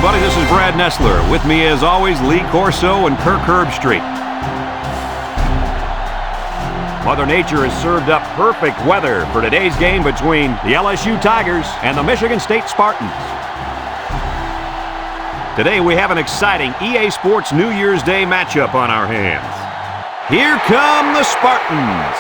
everybody. This is Brad Nessler. With me, as always, Lee Corso and Kirk Herbstreit. Mother Nature has served up perfect weather for today's game between the LSU Tigers and the Michigan State Spartans. Today, we have an exciting EA Sports New Year's Day matchup on our hands. Here come the Spartans.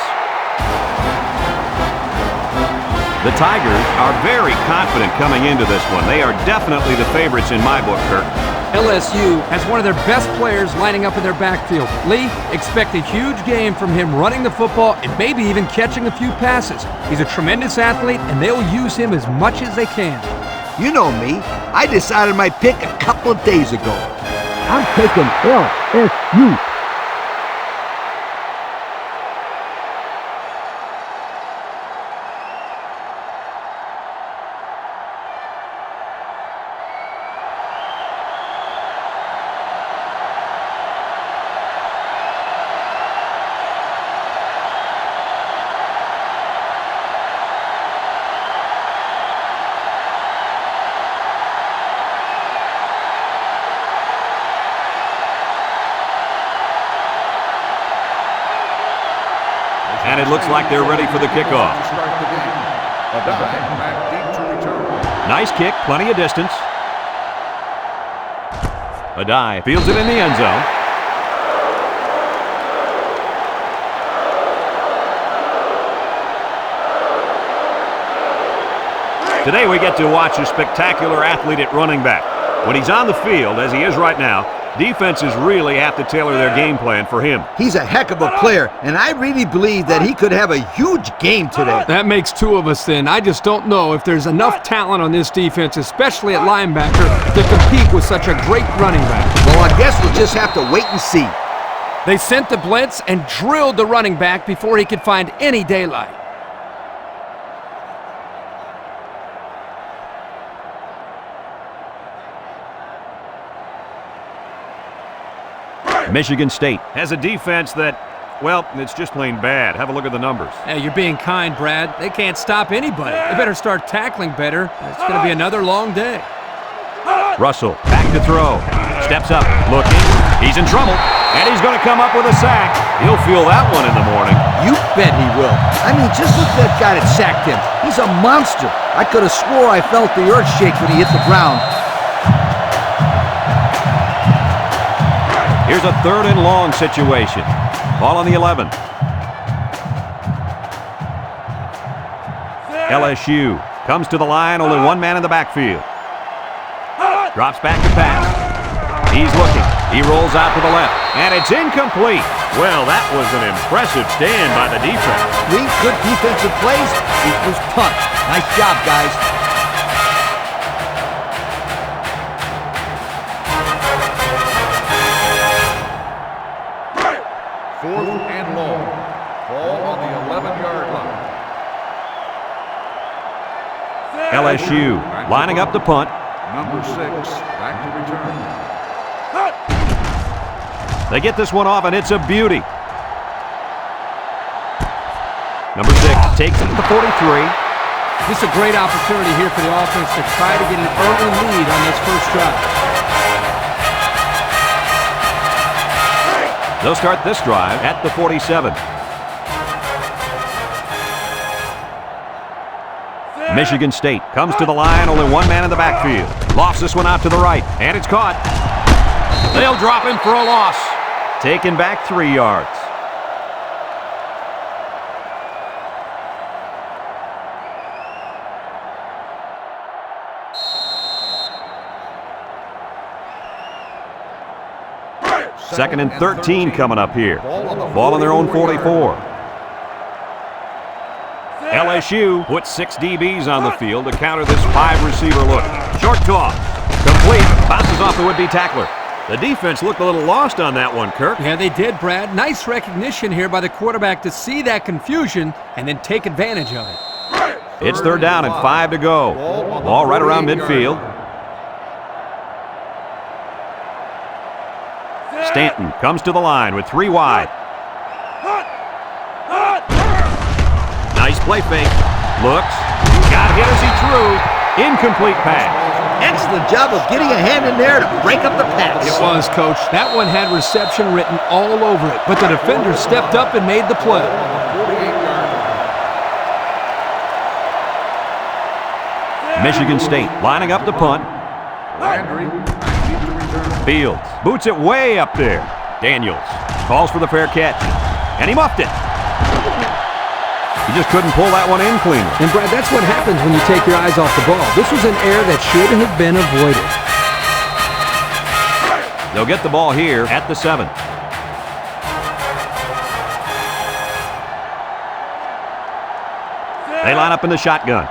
The Tigers are very confident coming into this one. They are definitely the favorites in my book, Kirk. LSU has one of their best players lining up in their backfield. Lee, expect a huge game from him running the football and maybe even catching a few passes. He's a tremendous athlete, and they'll use him as much as they can. You know me. I decided my pick a couple of days ago. I'm taking LSU. And it looks like they're ready for the kickoff. Nice kick, plenty of distance. Adai fields it in the end zone. Today we get to watch a spectacular athlete at running back. When he's on the field, as he is right now, defenses really have to tailor their game plan for him. He's a heck of a player, and I really believe that he could have a huge game today. That makes two of us then. I just don't know if there's enough talent on this defense, especially at linebacker, to compete with such a great running back. Well, I guess we'll just have to wait and see. They sent the blitz and drilled the running back before he could find any daylight. Michigan State has a defense that, well, it's just plain bad. Have a look at the numbers. Hey, you're being kind, Brad. They can't stop anybody. They better start tackling better. It's going to be another long day. Russell, back to throw. Steps up, looking. He's in trouble, and he's going to come up with a sack. He'll feel that one in the morning. You bet he will. I mean, just look at that guy that sacked him. He's a monster. I could have swore I felt the earth shake when he hit the ground. Here's a 3rd and long situation. Ball on the 11. LSU comes to the line, only one man in the backfield. Drops back to pass. He's looking. He rolls out to the left, and it's incomplete. Well, that was an impressive stand by the defense. 3 good defensive plays equals punt. Nice job, guys. LSU lining up the punt. Number 6, back to return. They get this one off, and it's a beauty. Number 6 takes it to the 43. This is a great opportunity here for the offense to try to get an early lead on this first drive. They'll start this drive at the 47. Michigan State comes to the line, only one man in the backfield. Lofts this one out to the right, and it's caught. They'll drop him for a loss. Taken back 3 yards. Second and 13 coming up here. Ball on their own 44. LSU puts 6 DBs on the field to counter this 5-receiver look. Short toss. Complete. Bounces off the would-be tackler. The defense looked a little lost on that one, Kirk. Yeah, they did, Brad. Nice recognition here by the quarterback to see that confusion and then take advantage of it. It's 3rd down and 5 to go. Ball right around midfield. Stanton comes to the line with 3 wide. Nice play fake. Looks. Got hit as he threw. Incomplete pass. Excellent job of getting a hand in there to break up the pass. It was, Coach. That one had reception written all over it, but the defender stepped up and made the play. 48-yard line. Michigan State lining up the punt. Landry, needs to return. Fields boots it way up there. Daniels calls for the fair catch, and he muffed it. He just couldn't pull that one in cleanly. And, Brad, that's what happens when you take your eyes off the ball. This was an error that should have been avoided. They'll get the ball here at the 7. They line up in the shotgun.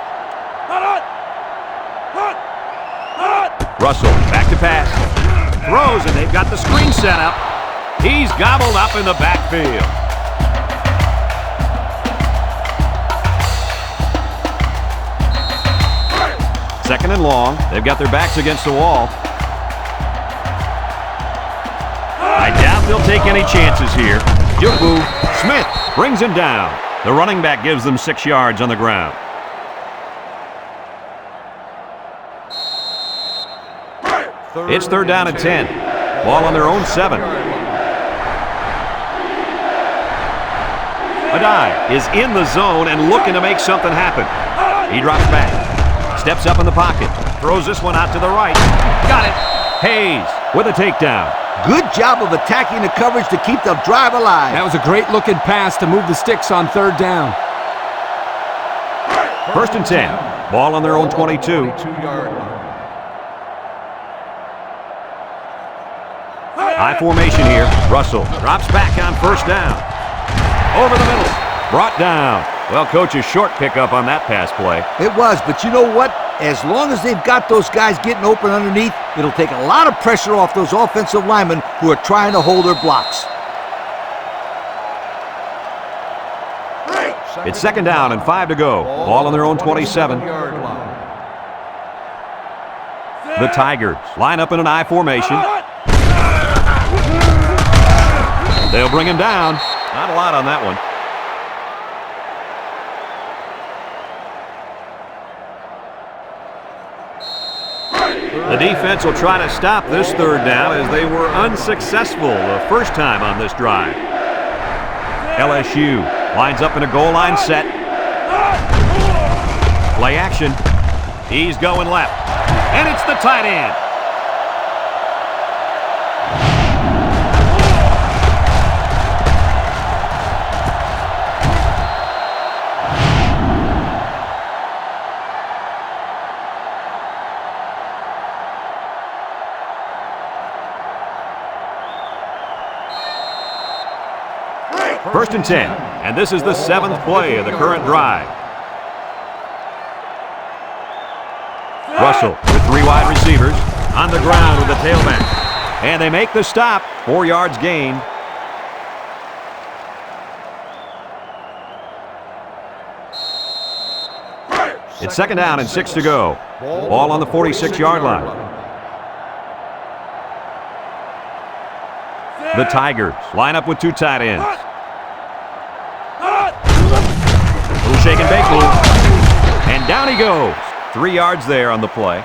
Russell, back to pass. Throws, and they've got the screen set up. He's gobbled up in the backfield. Second and long. They've got their backs against the wall. I doubt they'll take any chances here. Jubu Smith brings him down. The running back gives them 6 yards on the ground. It's third down and 10. Ball on their own 7. Adai is in the zone and looking to make something happen. He drops back. Steps up in the pocket. Throws this one out to the right. Got it. Hayes with a takedown. Good job of attacking the coverage to keep the drive alive. That was a great-looking pass to move the sticks on third down. First and 10. Ball on their own 22. 22-yard line. High formation here. Russell drops back on first down. Over the middle. Brought down. Well, Coach, a short pickup on that pass play. It was, but you know what? As long as they've got those guys getting open underneath, it'll take a lot of pressure off those offensive linemen who are trying to hold their blocks. It's second down and 5 to go. Ball on their own 27. 27-yard line. The Tigers line up in an I formation. They'll bring him down. Not a lot on that one. The defense will try to stop this third down as they were unsuccessful the first time on this drive. LSU lines up in a goal line set. Play action. He's going left. And it's the tight end. First and 10, and this is the 7th play of the current drive. Russell with 3 wide receivers on the ground with the tailback. And they make the stop. 4 yards gained. It's second down and 6 to go. Ball on the 46-yard line. The Tigers line up with 2 tight ends. Little shake and bake move. And down he goes. 3 yards there on the play.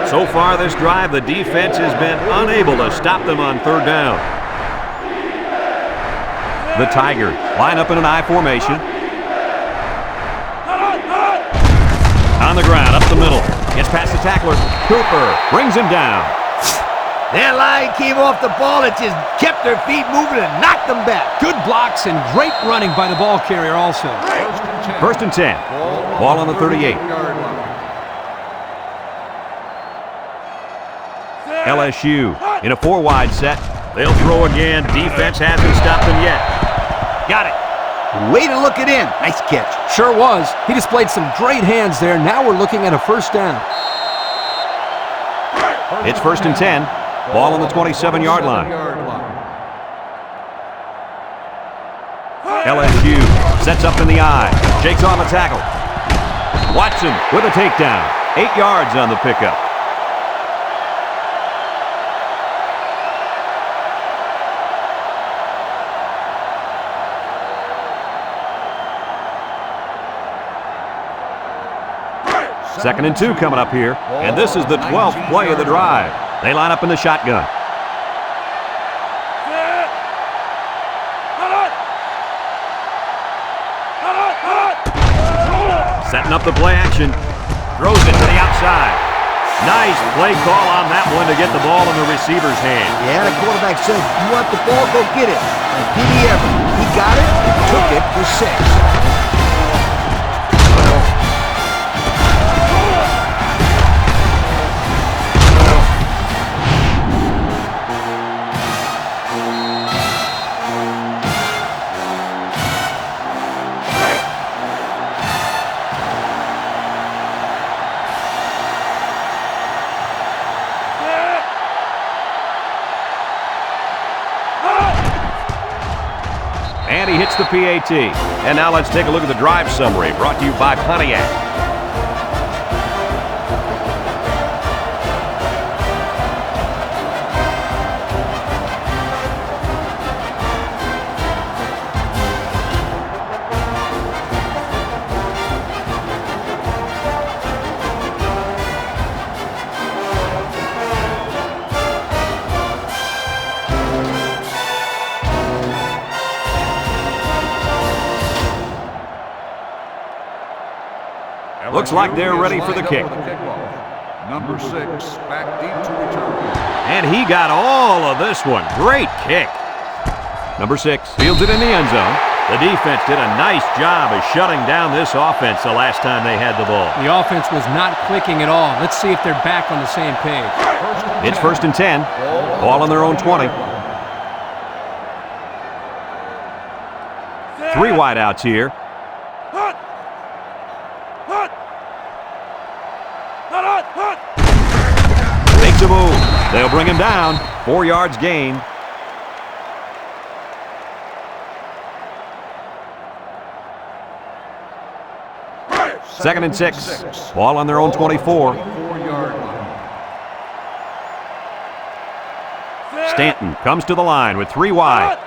So far this drive, the defense has been unable to stop them on third down. The Tigers line up in an I formation. On the ground, up the middle. Gets past the tackler. Cooper brings him down. That line came off the ball. It just kept their feet moving and knocked them back. Good blocks and great running by the ball carrier also. First and 10. Ball on the 38. LSU in a 4-wide set. They'll throw again. Defense hasn't stopped them yet. Got it. Way to look it in. Nice catch. Sure was. He displayed some great hands there. Now we're looking at a first down. It's first and 10. Ball on the 27-yard line. LSU sets up in the I. Shakes on the tackle. Watson with a takedown. 8 yards on the pickup. 2nd and 2 coming up here. And this is the 12th play of the drive. They line up in the shotgun. Setting up the play action. Throws it to the outside. Nice play call on that one to get the ball in the receiver's hand. Yeah, the quarterback said, you want the ball, go get it. And did he ever? He got it and took it for 6. And he hits the PAT. And now let's take a look at the drive summary brought to you by Pontiac. Looks like they're ready for the kick. Number 6, back deep to return. And he got all of this one. Great kick. Number 6 fields it in the end zone. The defense did a nice job of shutting down this offense the last time they had the ball. The offense was not clicking at all. Let's see if they're back on the same page. It's 1st and 10. Ball on their own 20. 3 wideouts here. Makes a move. They'll bring him down. 4 yards gained. Second and 6. Ball on their own 24. Stanton comes to the line with 3 wide.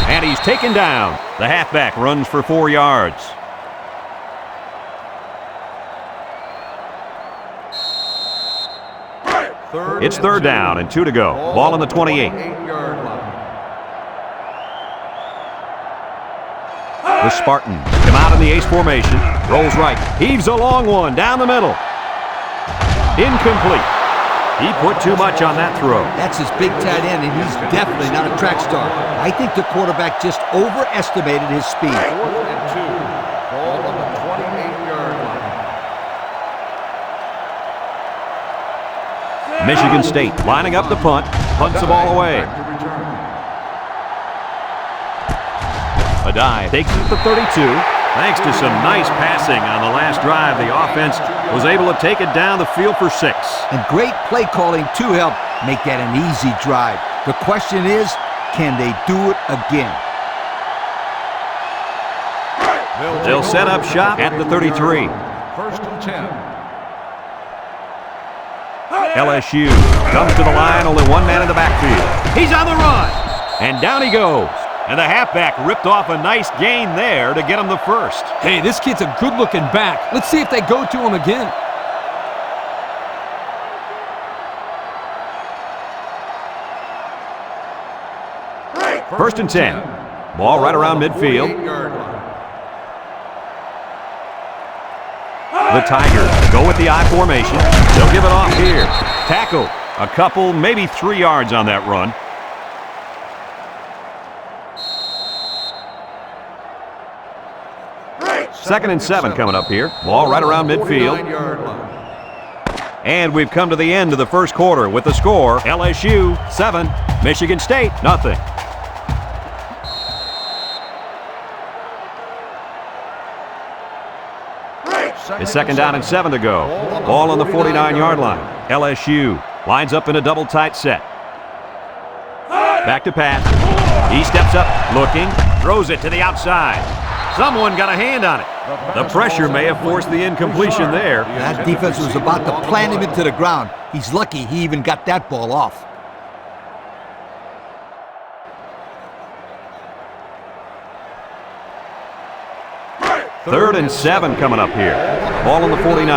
And he's taken down. The halfback runs for 4 yards. It's 3rd down and 2 to go. Ball on the 28. The Spartans come out in the ace formation. Rolls right. Heaves a long one down the middle. Incomplete. He put too much on that throw. That's his big tight end, and he's definitely not a track star. I think the quarterback just overestimated his speed. 4th and 2. Ball on the 28-yard line. Michigan State lining up the punt. Punts the ball away. A dive takes it to 32. Thanks to some nice passing on the last drive, the offense was able to take it down the field for 6. And great play calling to help make that an easy drive. The question is, can they do it again? They'll set up shop at the 33. 1st and 10. LSU comes to the line, only 1 man in the backfield. He's on the run, and down he goes. And the halfback ripped off a nice gain there to get him the first. Hey, this kid's a good-looking back. Let's see if they go to him again. First and 10. Ball right around midfield. The Tigers go with the I formation. They'll give it off here. Tackle. A couple, maybe 3 yards on that run. Second and 7 coming up here. Ball right around midfield. And we've come to the end of the first quarter with the score, LSU 7, Michigan State nothing. It's 2nd down and 7 to go. Ball on the 49-yard line. LSU lines up in a double tight set. Back to pass. He steps up, looking, throws it to the outside. Someone got a hand on it. The pressure may have forced the incompletion there. That defense was about to plant him into the ground. He's lucky he even got that ball off. 3rd and 7 coming up here. Ball on the 49.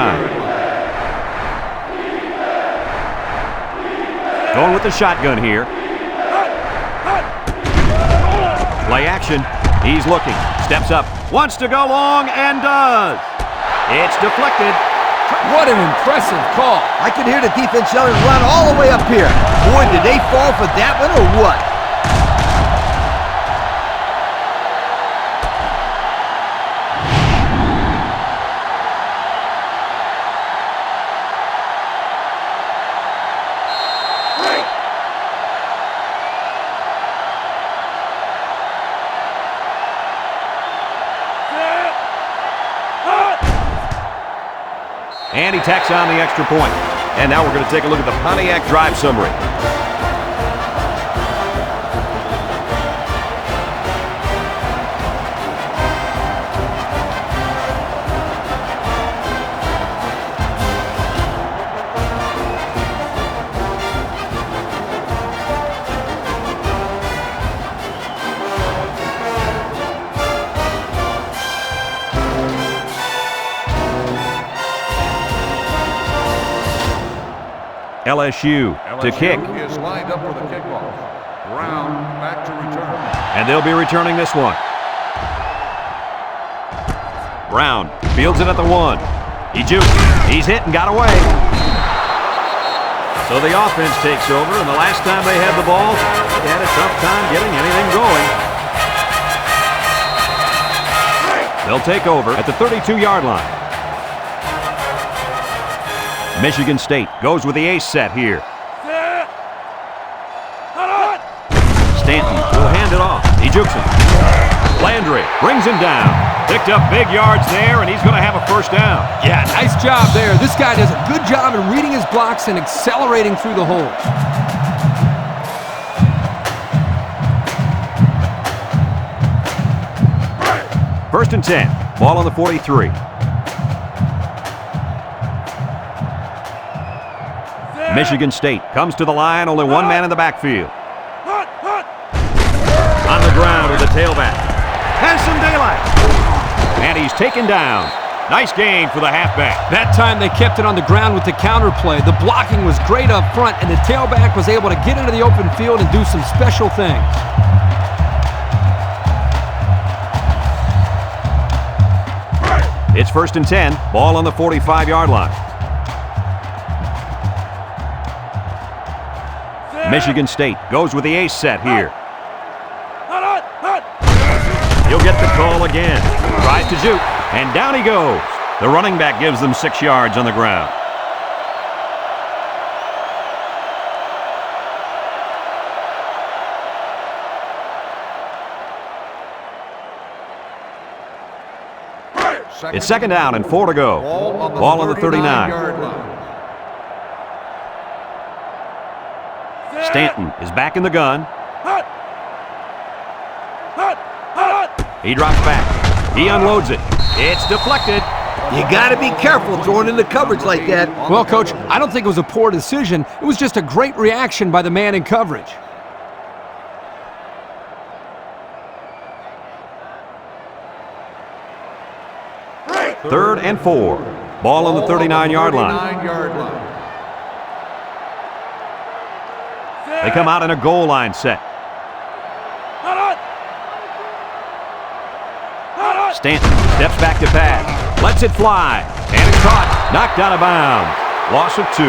Going with the shotgun here. Play action. He's looking. Steps up. Wants to go long and does. It's deflected. What an impressive call. I could hear the defense yelling, run all the way up here. Boy, did they fall for that one or what? And he tacks on the extra point. And now we're going to take a look at the Pontiac drive summary. LSU to kick. Is lined up for the kickoff. Brown back to return. And they'll be returning this one. Brown fields it at the 1. He jukes. He's hit and got away. So the offense takes over, and the last time they had the ball, they had a tough time getting anything going. They'll take over at the 32-yard line. Michigan State goes with the ace set here. Stanton will hand it off. He jukes him. Landry brings him down. Picked up big yards there, and he's going to have a first down. Yeah, nice job there. This guy does a good job in reading his blocks and accelerating through the holes. First and 10. Ball on the 43. Michigan State comes to the line, only one man in the backfield. On the ground with the tailback. Has some daylight. And he's taken down. Nice game for the halfback. That time they kept it on the ground with the counter play. The blocking was great up front, and the tailback was able to get into the open field and do some special things. It's first and 10. Ball on the 45-yard line. Michigan State goes with the ace set here. He'll get the call again. Tries to juke, and down he goes. The running back gives them 6 yards on the ground. It's second down and 4 to go. Ball on the 39. Stanton is back in the gun. He drops back. He unloads it. It's deflected. You got to be careful throwing into coverage like that. Well, Coach, I don't think it was a poor decision. It was just a great reaction by the man in coverage. Third and 4. Ball on the 39-yard line. They come out in a goal line set. Stanton steps back to pass. Lets it fly. And it's caught. Knocked out of bounds. Loss of 2.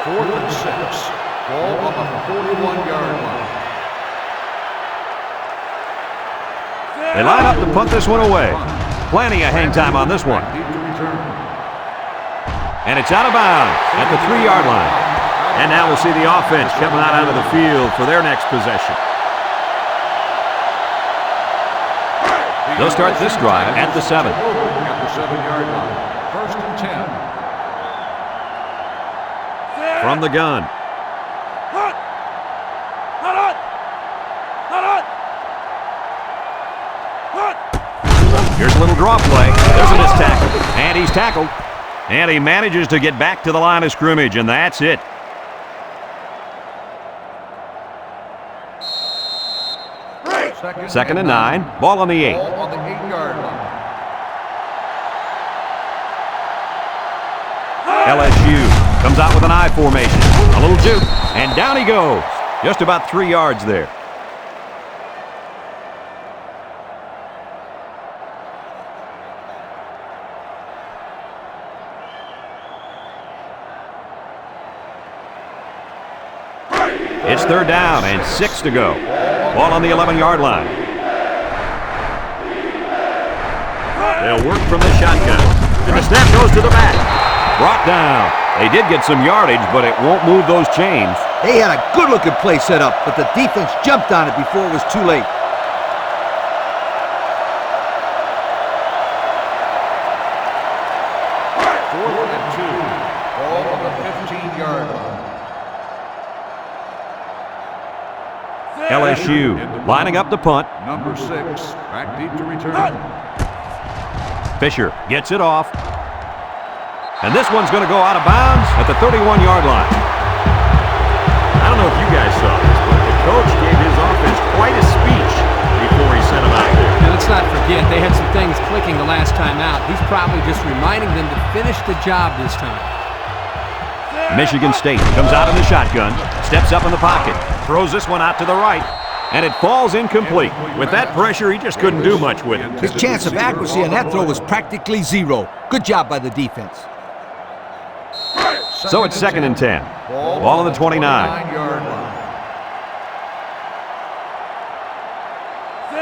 Fourth and 6. Ball on the 41-yard line. They line up to punt this one away. Plenty of hang time on this one. And it's out of bounds at the 3-yard line. And now we'll see the offense coming out onto the field for their next possession. They'll start this drive at the 7. At the 7-yard line. First and 10. From the gun. Here's a little draw play. There's a missed tackle. And he's tackled. And he manages to get back to the line of scrimmage, and that's it. Second and 9. Ball on the 8. Ball on the 8-yard line. LSU comes out with an I formation. A little juke, and down he goes. Just about 3 yards there. It's third down and 6 to go. Ball on the 11-yard line. They'll work from the shotgun. And the snap goes to the back. Brought down. They did get some yardage, but it won't move those chains. They had a good-looking play set up, but the defense jumped on it before it was too late. Fourth and 2. Ball on the 15-yard line. LSU lining up the punt. Number 6, back deep to return. Fisher gets it off. And this one's going to go out of bounds at the 31-yard line. I don't know if you guys saw this, but the coach gave his offense quite a speech before he sent them out there. And let's not forget, they had some things clicking the last time out. He's probably just reminding them to finish the job this time. Michigan State comes out in the shotgun, steps up in the pocket, throws this one out to the right, and it falls incomplete. With that pressure, he just couldn't do much with it. His chance of accuracy on that throw was practically zero. Good job by the defense. So it's second and 10. Ball on the 29. 29-yard line.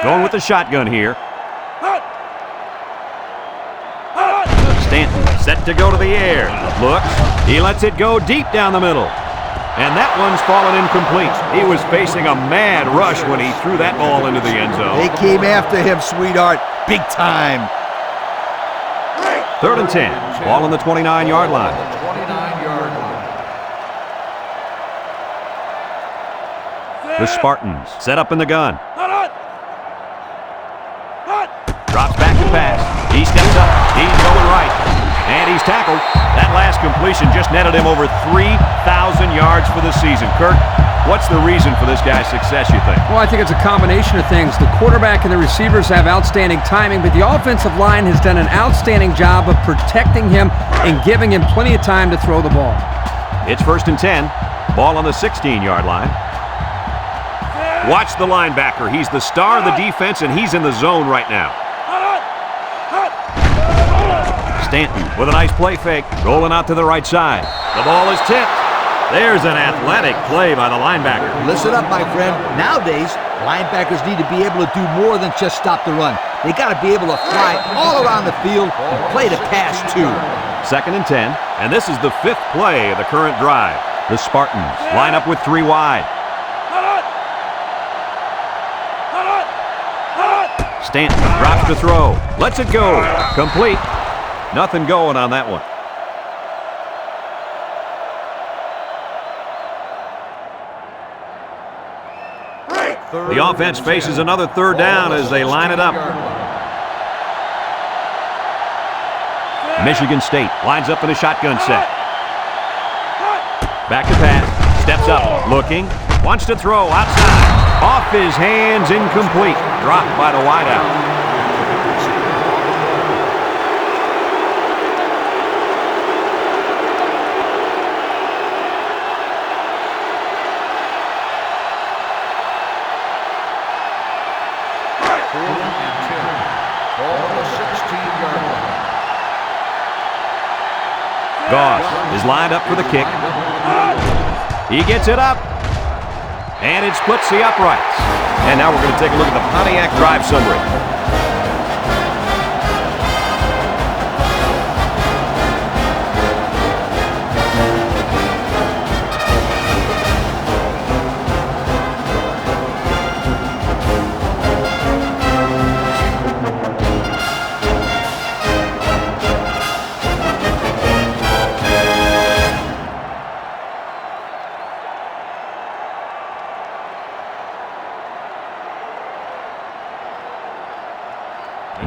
Going with the shotgun here. Stanton set to go to the air. Looks. He lets it go deep down the middle. And that one's fallen incomplete. He was facing a mad rush when he threw that ball into the end zone. They came after him, sweetheart. Big time. Third and 10. Ball on the 29-yard line. 29-yard line. The Spartans set up in the gun. Drops back to pass. He steps up. He's going right. And he's tackled. That last completion just netted him over 3,000 yards for the season. Kirk, what's the reason for this guy's success, you think? Well, I think it's a combination of things. The quarterback and the receivers have outstanding timing, but the offensive line has done an outstanding job of protecting him and giving him plenty of time to throw the ball. It's first and 10. Ball on the 16-yard line. Watch the linebacker. He's the star of the defense, and he's in the zone right now. Stanton with a nice play fake, rolling out to the right side. The ball is tipped. There's an athletic play by the linebacker. Listen up, my friend. Nowadays, linebackers need to be able to do more than just stop the run. They got to be able to fly all around the field and play the pass, too. Second and 10, and this is the 5th play of the current drive. The Spartans line up with 3 wide. Stanton drops to throw. Lets it go. Complete. Nothing going on that one. The offense faces another third down as they line it up. Michigan State lines up in a shotgun set. Back to pass. Steps up. Looking. Wants to throw outside. Off his hands. Incomplete. Dropped by the wideout. Goss is lined up for the kick. He gets it up. And it splits the uprights. And now we're going to take a look at the Pontiac drive summary.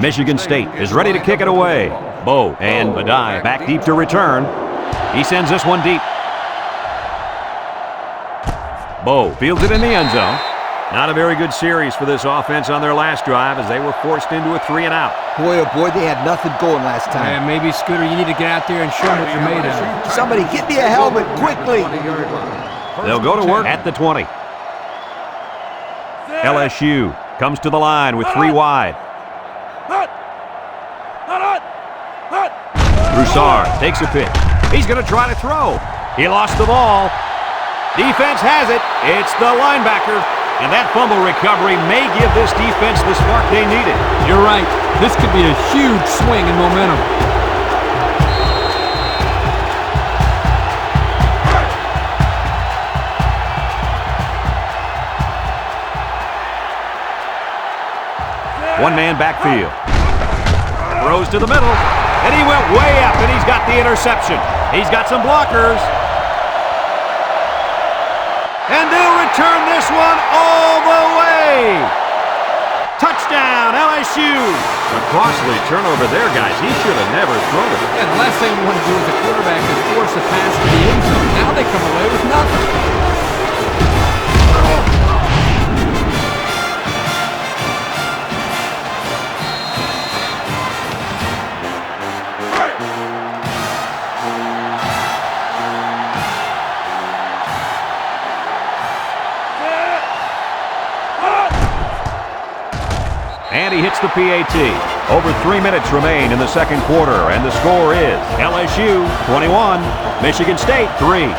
Michigan State is ready to kick it away. Bo and Badai back deep to return. He sends this one deep. Bo fields it in the end zone. Not a very good series for this offense on their last drive as they were forced into a 3-and-out. Boy, oh boy, they had nothing going last time. Yeah, maybe, Scooter, you need to get out there and show them what you're made of. Somebody get me a helmet quickly. They'll go to work at the 20. LSU comes to the line with 3 wide. Broussard takes a pitch. He's going to try to throw. He lost the ball. Defense has it. It's the linebacker. And that fumble recovery may give this defense the spark they needed. You're right. This could be a huge swing in momentum. One-man backfield. Throws to the middle. And he went way up, and he's got the interception. He's got some blockers. And they'll return this one all the way. Touchdown, LSU. A costly turnover there, guys. He should have never thrown it. Yeah, the last thing we want to do as a quarterback is force a pass to the end zone. Now they come away with nothing. And he hits the PAT. Over 3 minutes remain in the second quarter, and the score is LSU 21, Michigan State 3.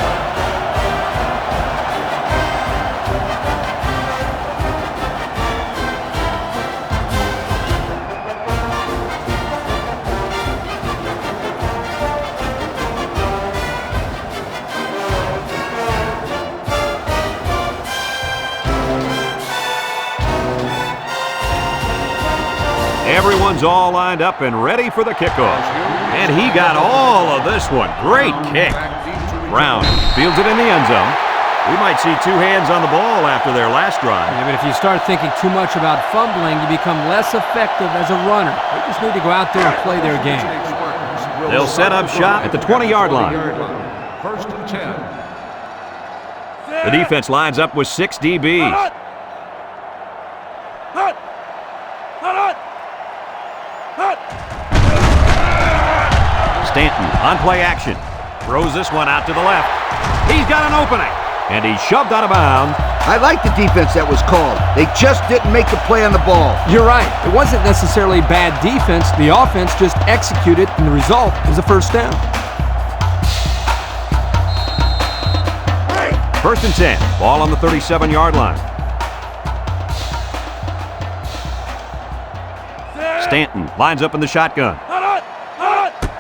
Everyone's all lined up and ready for the kickoff. And he got all of this one. Great kick. Brown fields it in the end zone. We might see 2 hands on the ball after their last drive. Yeah, but if you start thinking too much about fumbling, you become less effective as a runner. They just need to go out there and play their game. They'll set up shop at the 20-yard line. First and 10. The defense lines up with 6 DBs. Stanton on play action. Throws this one out to the left. He's got an opening. And he's shoved out of bounds. I like the defense that was called. They just didn't make the play on the ball. You're right. It wasn't necessarily bad defense. The offense just executed, and the result is a first down. First and 10. Ball on the 37-yard line. Stanton lines up in the shotgun.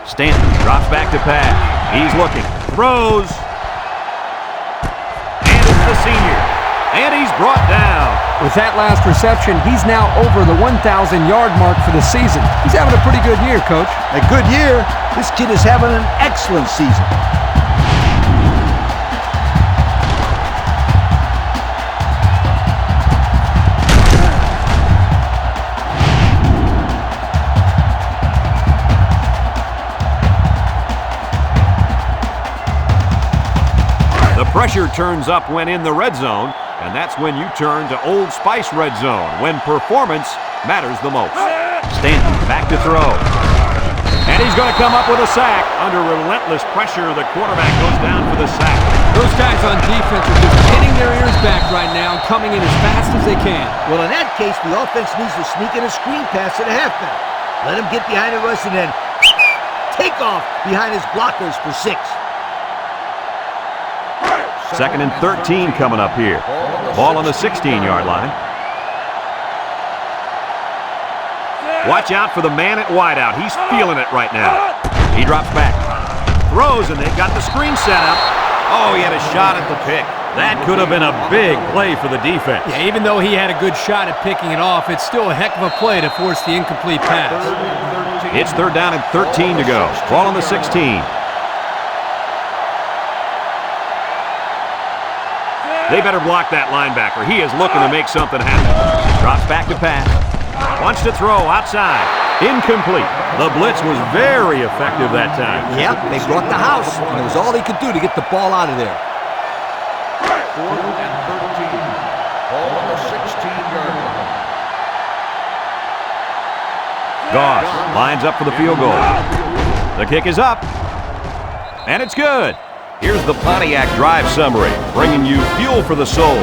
Stanton drops back to pass. He's looking. Throws. And it's the senior. And he's brought down. With that last reception, he's now over the 1,000-yard mark for the season. He's having a pretty good year, Coach. A good year. This kid is having an excellent season. Pressure turns up when in the red zone, and that's when you turn to Old Spice red zone, when performance matters the most. Stanton back to throw. And he's going to come up with a sack. Under relentless pressure, the quarterback goes down for the sack. Those guys on defense are just pinning their ears back right now and coming in as fast as they can. Well, in that case, the offense needs to sneak in a screen pass at a halfback. Let him get behind the rush and then take off behind his blockers for 6. Second and 13 coming up here. Ball on the 16-yard line. Watch out for the man at wideout. He's feeling it right now. He drops back. Throws, and they've got the screen set up. Oh, he had a shot at the pick. That could have been a big play for the defense. Yeah, even though he had a good shot at picking it off, it's still a heck of a play to force the incomplete pass. It's third down and 13 to go. Ball on the 16. They better block that linebacker. He is looking to make something happen. Drops back to pass. Wants to throw outside. Incomplete. The blitz was very effective that time. Yep, they brought the house, and it was all they could do to get the ball out of there. 4th and 13. Ball on the 16-yard line. Goss lines up for the field goal. The kick is up. And it's good. Here's the Pontiac Drive Summary, bringing you fuel for the soul.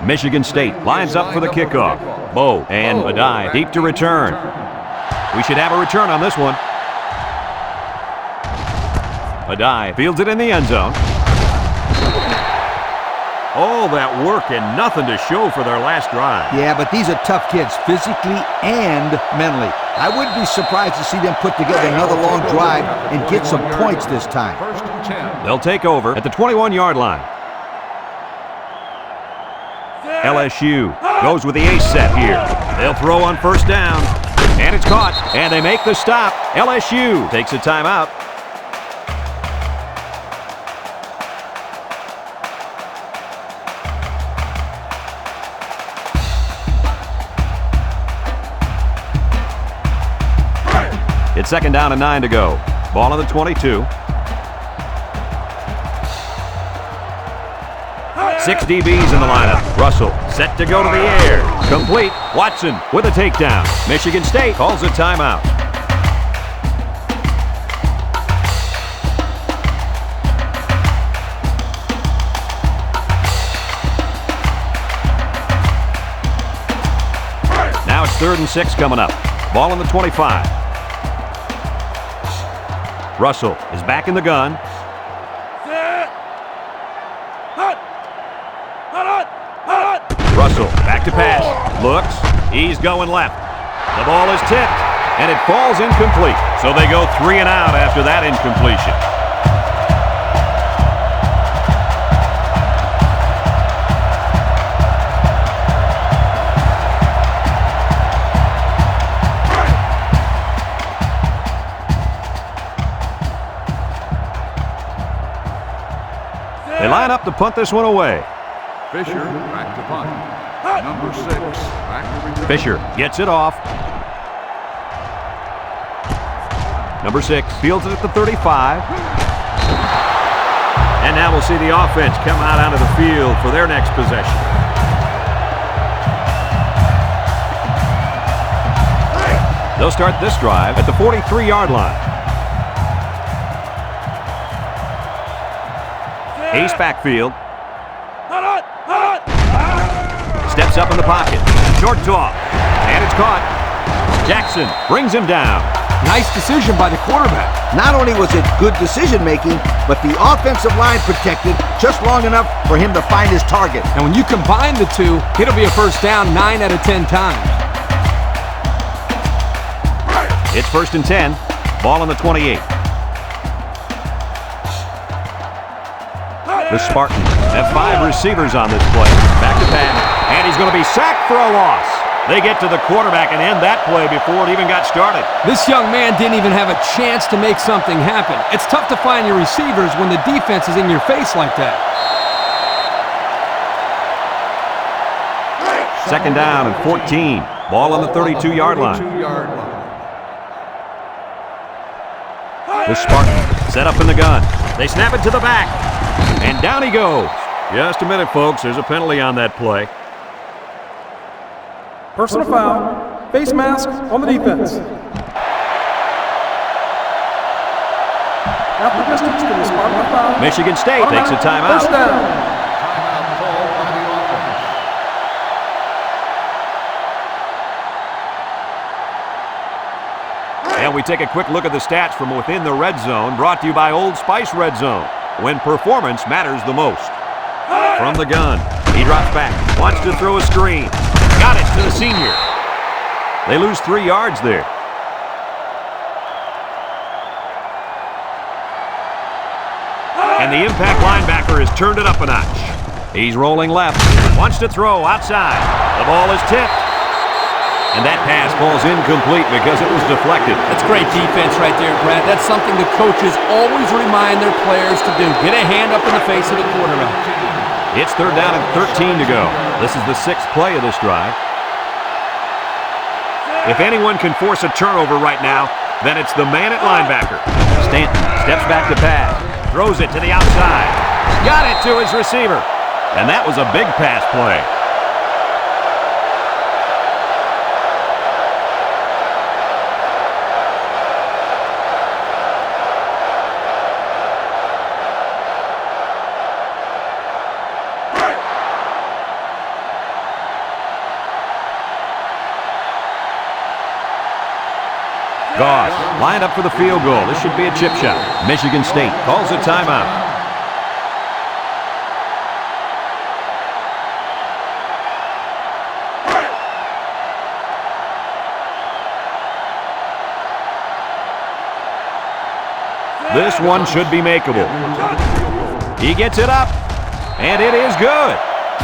Michigan State lines up for the kickoff. Bo and Adai deep to return. We should have a return on this one. Adai fields it in the end zone. All that work and nothing to show for their last drive. Yeah, but these are tough kids, physically and mentally. I wouldn't be surprised to see them put together another long drive and get some points this time. 1st and 10. They'll take over at the 21-yard line. LSU goes with the ace set here. They'll throw on first down. And it's caught. And they make the stop. LSU takes a timeout. It's 2nd down and 9 to go. Ball on the 22. 6 DBs in the lineup. Russell set to go to the air. Complete. Watson with a takedown. Michigan State calls a timeout. Now it's 3rd and 6 coming up. Ball on the 25. Russell is back in the gun. Russell back to pass. Looks. He's going left. The ball is tipped, and it falls incomplete. So they go 3 and out after that incompletion. They line up to punt this one away. Fisher back to punt. Number 6 back to return. Fisher gets it off. Number 6 fields it at the 35. And now we'll see the offense come out onto the field for their next possession. They'll start this drive at the 43-yard line. Ace backfield. Steps up in the pocket. Short toss. And it's caught. Jackson brings him down. Nice decision by the quarterback. Not only was it good decision-making, but the offensive line protected just long enough for him to find his target. And when you combine the two, it'll be a first down 9 out of 10 times. It's 1st and 10. Ball on the 28. The Spartans have 5 receivers on this play. Back to pass. And he's going to be sacked for a loss. They get to the quarterback and end that play before it even got started. This young man didn't even have a chance to make something happen. It's tough to find your receivers when the defense is in your face like that. 2nd down and 14. Ball on the 32-yard line. The Spartans set up in the gun. They snap it to the back. And down he goes. Just a minute, folks. There's a penalty on that play. Personal foul. Face mask on the defense. After distance to the Spartan foul. Michigan State takes a timeout. First down. Timeout called by the offense. And we take a quick look at the stats from within the red zone, brought to you by Old Spice Red Zone, when performance matters the most. From the gun, he drops back, wants to throw a screen. Got it to the senior. They lose 3 yards there. And the impact linebacker has turned it up a notch. He's rolling left. Wants to throw outside. The ball is tipped. And that pass falls incomplete because it was deflected. That's great defense right there, Brad. That's something the coaches always remind their players to do. Get a hand up in the face of the quarterback. It's 3rd down and 13 to go. This is the 6th play of this drive. If anyone can force a turnover right now, then it's the man at linebacker. Stanton steps back to pass. Throws it to the outside. Got it to his receiver. And that was a big pass play. Goss lined up for the field goal. This should be a chip shot. Michigan State calls a timeout. This one should be makeable. He gets it up, and it is good.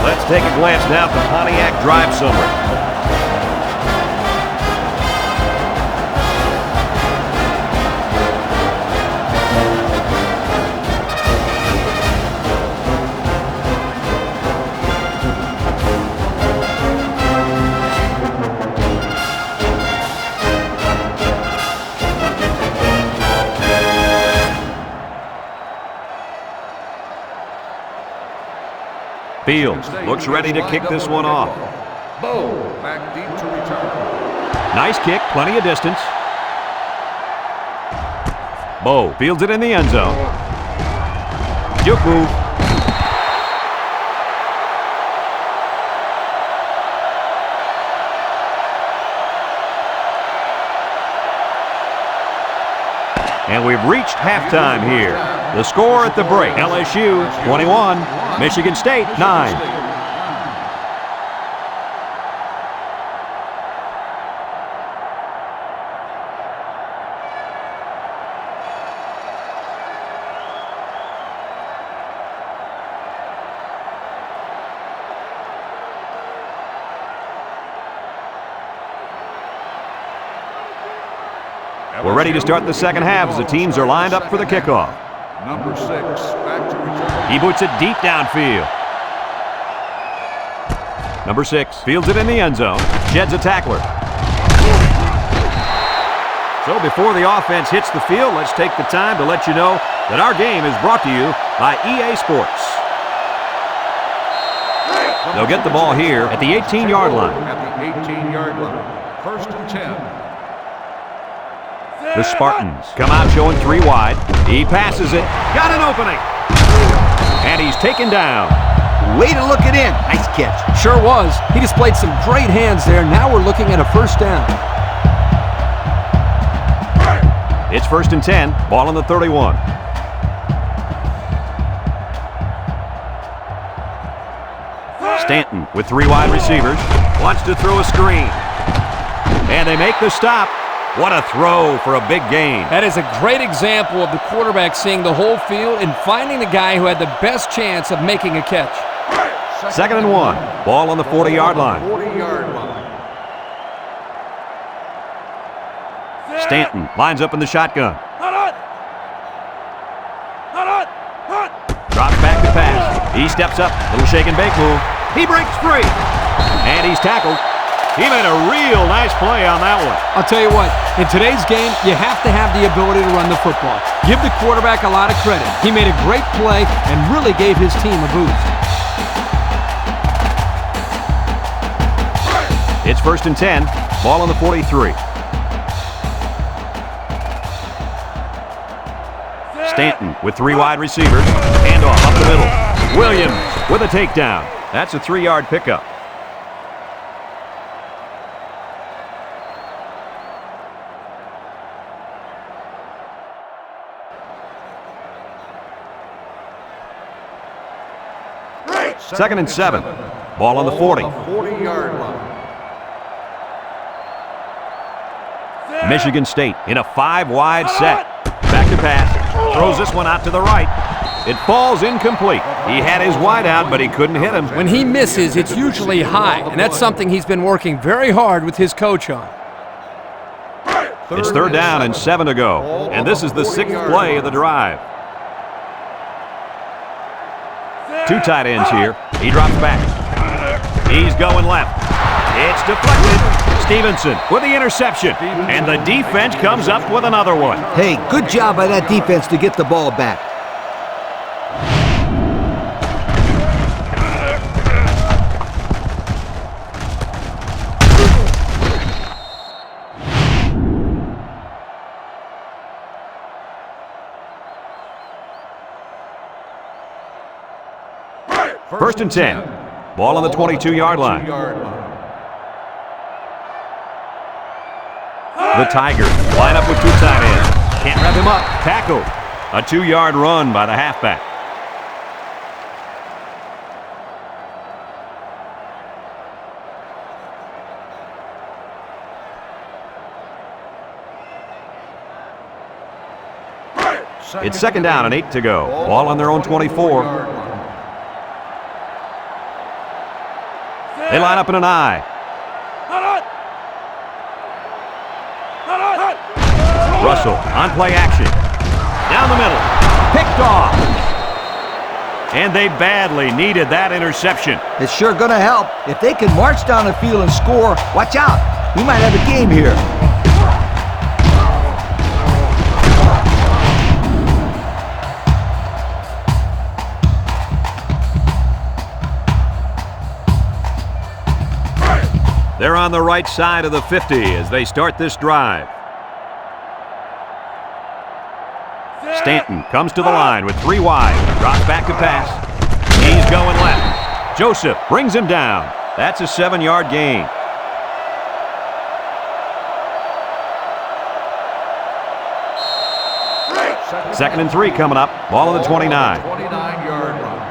Let's take a glance now at the Pontiac drive summary. Fields looks ready to kick this one off. Bo back deep to return. Nice kick, plenty of distance. Bo fields it in the end zone. Juke move. And we've reached halftime here. The score at the break, LSU 21, Michigan State 9. We're ready to start the second half as the teams are lined up for the kickoff. Number 6 back to return. He boots it deep downfield. Number 6 fields it in the end zone. Sheds a tackler. So before the offense hits the field, let's take the time to let you know that our game is brought to you by EA Sports. They'll get the ball here at the 18-yard line. At the 18-yard line. 1st and 10. The Spartans come out showing 3 wide. He passes it. Got an opening. And he's taken down. Way to look it in. Nice catch. Sure was. He displayed some great hands there. Now we're looking at a 1st down. It's 1st and 10. Ball on the 31. Stanton with 3 wide receivers. Wants to throw a screen. And they make the stop. What a throw for a big gain. That is a great example of the quarterback seeing the whole field and finding the guy who had the best chance of making a catch. 2nd and 1. Ball on the 40-yard line. 40-yard line. Stanton lines up in the shotgun. Drops back to pass. He steps up. Little shake and bake move. He breaks free. And he's tackled. He made a real nice play on that one. I'll tell you what, in today's game, you have to have the ability to run the football. Give the quarterback a lot of credit. He made a great play and really gave his team a boost. It's 1st and 10. Ball on the 43. Stanton with 3 wide receivers. Handoff up the middle. Williams with a takedown. That's a 3-yard pickup. Second and 7. Ball on the 40. 40-yard line. Michigan State in a 5-wide set. Back to pass. Throws this one out to the right. It falls incomplete. He had his wide out, but he couldn't hit him. When he misses, it's usually high, and that's something he's been working very hard with his coach on. It's third down and 7 to go, and this is the 6th play of the drive. 2 tight ends here. He drops back. He's going left. It's deflected. Stevenson with the interception, and the defense comes up with another one. Hey, good job by that defense to get the ball back. First and 10. Ball on the 22-yard line. The Tigers line up with 2 tight ends. Can't wrap him up. Tackled. A 2-yard run by the halfback. It's second down and 8 to go. Ball on their own 24. They line up in an I. Russell on play action. Down the middle. Picked off. And they badly needed that interception. It's sure going to help. If they can march down the field and score, watch out. We might have a game here. They're on the right side of the 50 as they start this drive. Stanton comes to the line with 3 wide. Drops back to pass. He's going left. Joseph brings him down. That's a 7-yard gain. Second and 3 coming up. Ball on the 29. 29-yard line.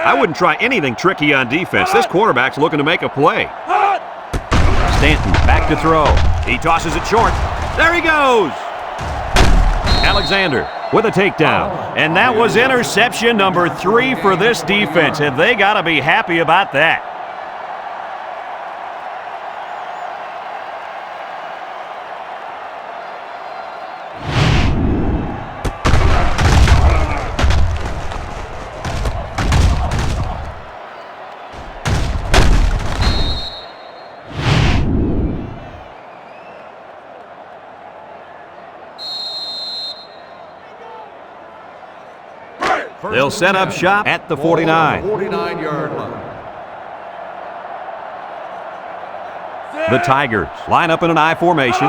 I wouldn't try anything tricky on defense. This quarterback's looking to make a play. Stanton back to throw. He tosses it short. There he goes. Alexander with a takedown. And that was interception number 3 for this defense, and they got to be happy about that. They'll set up shop at the 49. 49-yard line. The Tigers line up in an I formation.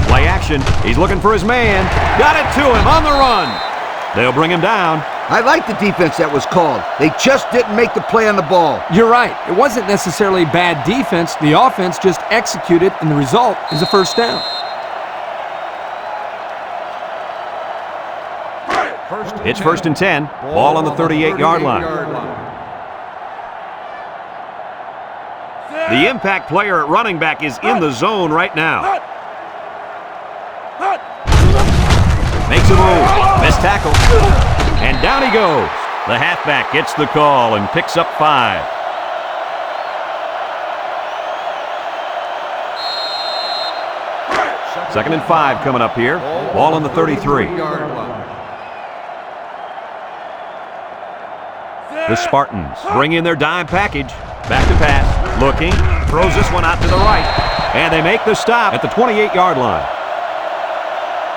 Play action. He's looking for his man. Got it to him on the run. They'll bring him down. I like the defense that was called. They just didn't make the play on the ball. You're right. It wasn't necessarily bad defense. The offense just executed, and the result is a first down. It's first and 10. Ball on the 38-yard line. The impact player at running back is in the zone right now. Makes a move. Missed tackle. And down he goes. The halfback gets the call and picks up 5. Second and 5 coming up here. Ball on the 33. The Spartans bring in their dime package. Back to pass. Looking. Throws this one out to the right. And they make the stop at the 28-yard line.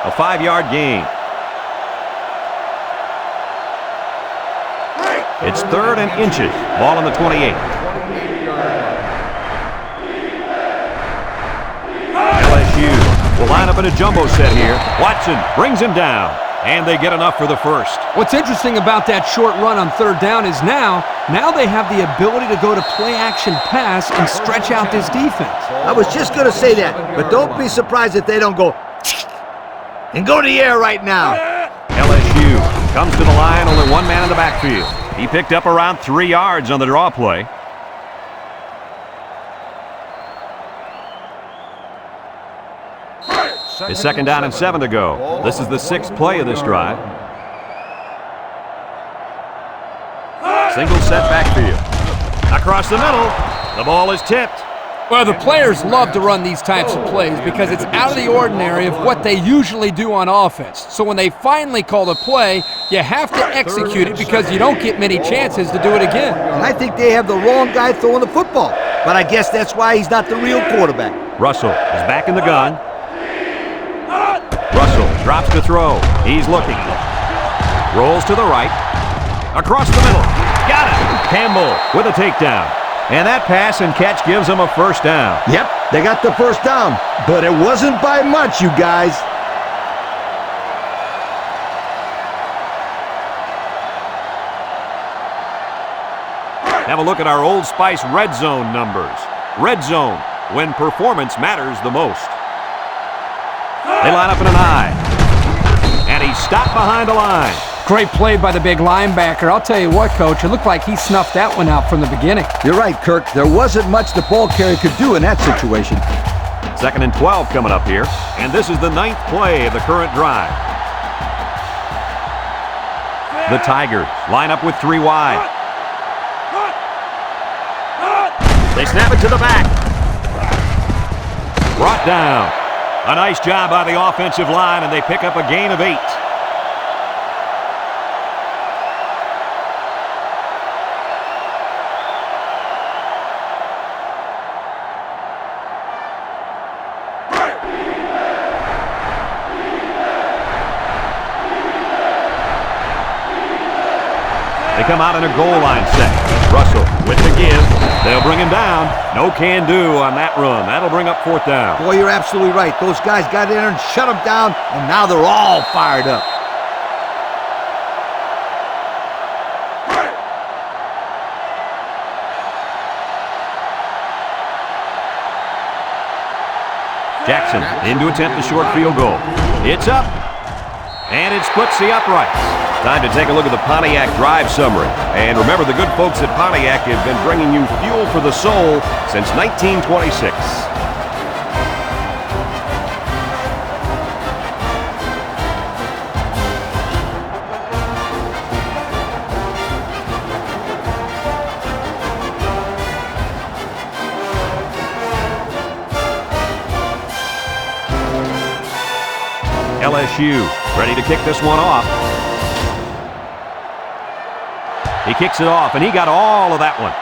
A 5-yard gain. It's third and inches. Ball on the 28. LSU will line up in a jumbo set here. Watson brings him down. And they get enough for the first. What's interesting about that short run on third down is now they have the ability to go to play-action pass and stretch out this defense. I was just going to say that, but don't be surprised if they don't go and go to the air right now. LSU comes to the line, only 1 man in the backfield. He picked up around 3 yards on the draw play. It's second down and 7 to go. This is the 6th play of this drive. Single set backfield. Across the middle, the ball is tipped. Well, the players love to run these types of plays because it's out of the ordinary of what they usually do on offense. So when they finally call the play, you have to execute it because you don't get many chances to do it again. And I think they have the wrong guy throwing the football. But I guess that's why he's not the real quarterback. Russell is back in the gun. Russell drops to throw. He's looking. Rolls to the right. Across the middle. Got it. Campbell with a takedown. And that pass and catch gives them a first down. Yep, they got the first down. But it wasn't by much, you guys. Have a look at our Old Spice red zone numbers. Red zone, when performance matters the most. They line up in an I. And he's stopped behind the line. Great play by the big linebacker. I'll tell you what, Coach, it looked like he snuffed that one out from the beginning. You're right, Kirk. There wasn't much the ball carrier could do in that situation. Second and 12 coming up here. And this is the 9th play of the current drive. The Tigers line up with 3 wide. They snap it to the back. Brought down. A nice job by the offensive line, and they pick up a gain of 8. They come out in a goal line set. Russell with the give. They'll bring him down. No can do on that run. That'll bring up 4th down. Boy, you're absolutely right. Those guys got in there and shut them down, and now they're all fired up. Jackson in to attempt the short field goal. It's up, and it splits the uprights. Time to take a look at the Pontiac drive summary. And remember, the good folks at Pontiac have been bringing you fuel for the soul since 1926. LSU ready to kick this one off. He kicks it off, and he got all of that one.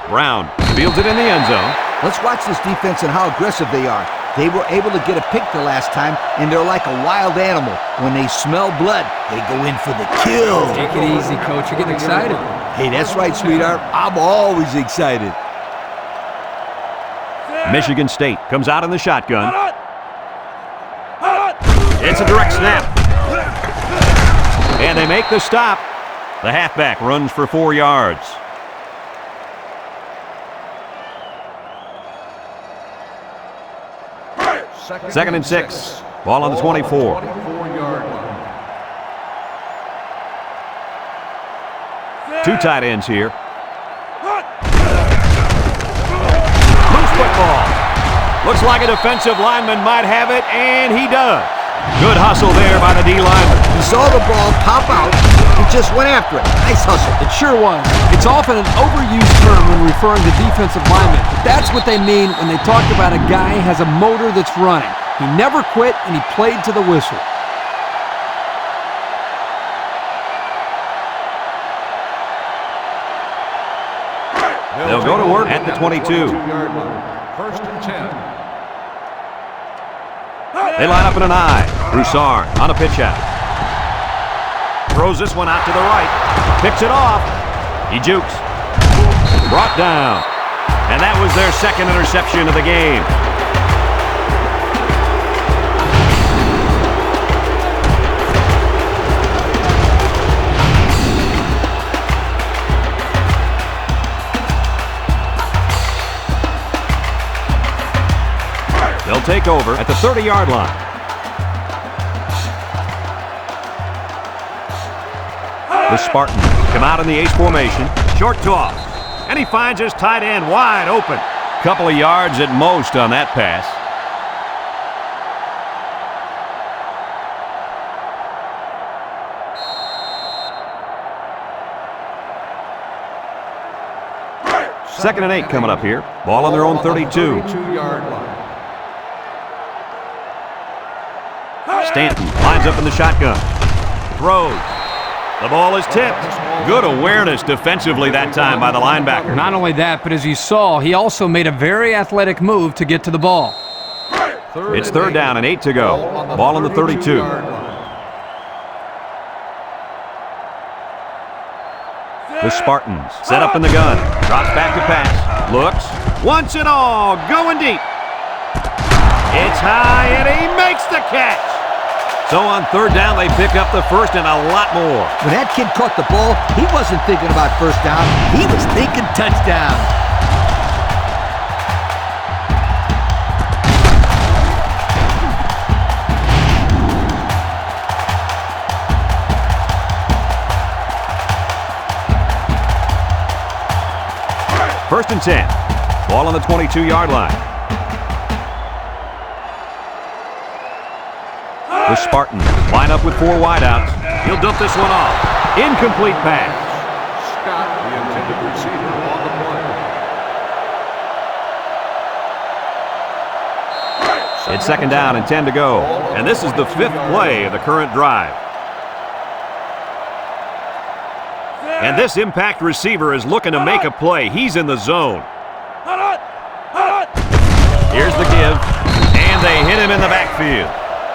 Brown fields it in the end zone. Let's watch this defense and how aggressive they are. They were able to get a pick the last time, and they're like a wild animal. When they smell blood, they go in for the kill. Take it easy, Coach. You're getting excited. Hey, that's right, sweetheart. I'm always excited. Michigan State comes out in the shotgun. It's a direct snap. And they make the stop. The halfback runs for 4 yards. Second and 6. Ball on the 24. 2 tight ends here. Loose football. Looks like a defensive lineman might have it, and he does. Good hustle there by the D lineman. He saw the ball pop out. He just went after it. Nice hustle. It sure was. It's often an overused term when referring to defensive linemen. But that's what they mean when they talk about a guy who has a motor that's running. He never quit, and he played to the whistle. They'll go to work at the 22. First and 10. They line up in an I. Broussard on a pitch out. Throws this one out to the right. Picks it off. He jukes. Brought down. And that was their second interception of the game. They'll take over at the 30-yard line. The Spartans come out in the ace formation. Short toss. And he finds his tight end wide open. Couple of yards at most on that pass. 2nd and 8 coming up here. Ball on their own 32. 32-yard line. Stanton lines up in the shotgun. Throws. The ball is tipped. Good awareness defensively that time by the linebacker. Not only that, but as you saw, he also made a very athletic move to get to the ball. It's 3rd down and 8 to go. Ball on the 32. The Spartans set up in the gun. Drops back to pass. Looks. Once and all. Going deep. It's high and he makes the catch. So on 3rd down, they pick up the first and a lot more. When that kid caught the ball, he wasn't thinking about first down. He was thinking touchdown. First and 10. Ball on the 22-yard line. The Spartans line up with 4 wideouts. He'll dump this one off. Incomplete pass. Scott, the intended receiver, on the play. It's 2nd down and 10 to go. And this is the 5th play of the current drive. And this impact receiver is looking to make a play. He's in the zone. Here's the give. And they hit him in the backfield.